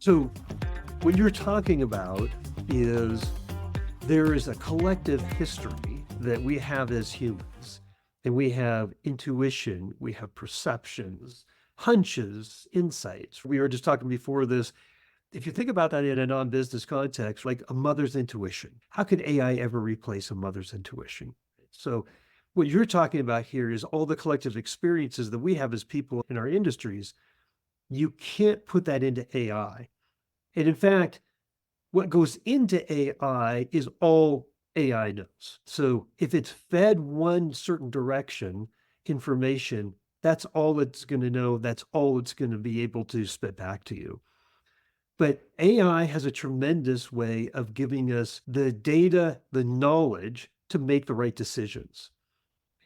So what you're talking about is there is a collective history that we have as humans, and we have intuition, we have perceptions, hunches, insights. We were just talking before this. If you think about that in a non-business context, like a mother's intuition, how could AI ever replace a mother's intuition? So what you're talking about here is all the collective experiences that we have as people in our industries. You can't put that into AI. And in fact, what goes into AI is all AI knows. So if it's fed one certain direction, information, that's all it's going to know. That's all it's going to be able to spit back to you. But AI has a tremendous way of giving us the data, the knowledge to make the right decisions.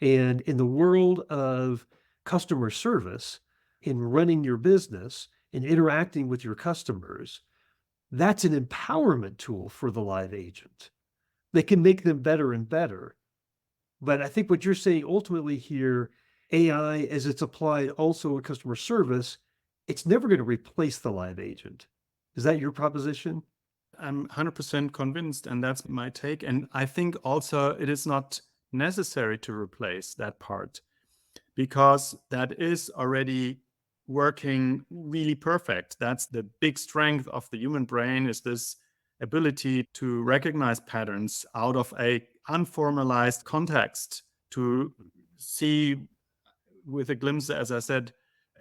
And in the world of customer service, in running your business, in interacting with your customers, that's an empowerment tool for the live agent. They can make them better and better. But I think what you're saying ultimately here, AI, as it's applied also in customer service, it's never going to replace the live agent. Is that your proposition? I'm 100% convinced, and that's my take. And I think also it is not necessary to replace that part because that is already working really perfect. That's the big strength of the human brain is this ability to recognize patterns out of a unformalized context, to see with a glimpse, as I said,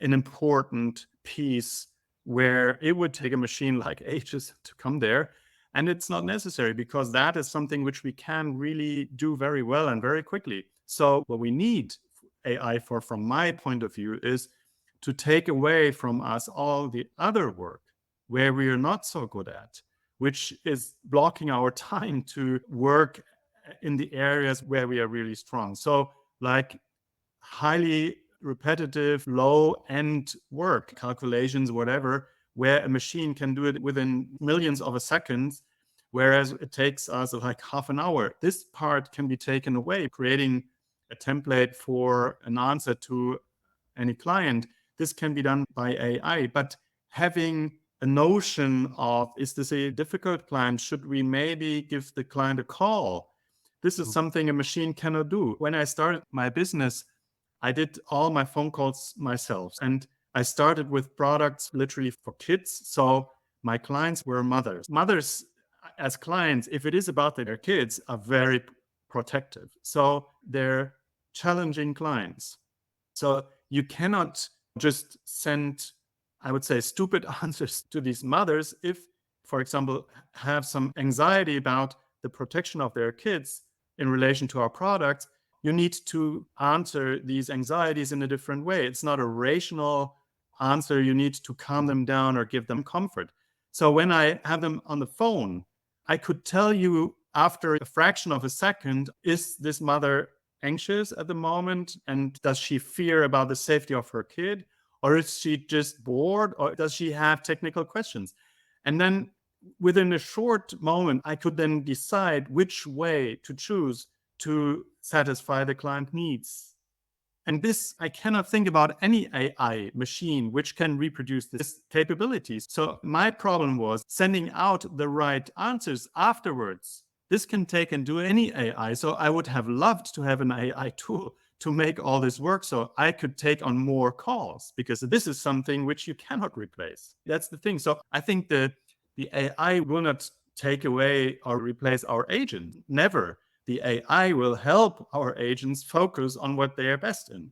an important piece where it would take a machine like ages to come there. And it's not necessary because that is something which we can really do very well and very quickly. So, what we need AI for, from my point of view, is to take away from us all the other work where we are not so good at, which is blocking our time to work in the areas where we are really strong. So, like highly repetitive, low end work, calculations, whatever, where a machine can do it within millions of a second, whereas it takes us like half an hour. This part can be taken away, creating a template for an answer to any client. This can be done by AI, but having a notion of, is this a difficult client? Should we maybe give the client a call? This is something a machine cannot do. When I started my business, I did all my phone calls myself. And I started with products literally for kids. So my clients were mothers. Mothers, as clients, if it is about their kids, are very protective. So they're challenging clients. So you cannot just send, I would say, stupid answers to these mothers if, for example, have some anxiety about the protection of their kids in relation to our products. You need to answer these anxieties in a different way. It's not a rational answer. You need to calm them down or give them comfort. So when I have them on the phone, I could tell you after a fraction of a second, is this mother anxious at the moment? And does she fear about the safety of her kid? Or is she just bored? Or does she have technical questions? And then within a short moment, I could then decide which way to choose to satisfy the client needs. And this, I cannot think about any AI machine which can reproduce this capabilities. So my problem was sending out the right answers afterwards. This can take and do any AI. So I would have loved to have an AI tool to make all this work so I could take on more calls because this is something which you cannot replace. That's the thing. So I think the AI will not take away or replace our agent. Never. The AI will help our agents focus on what they are best in.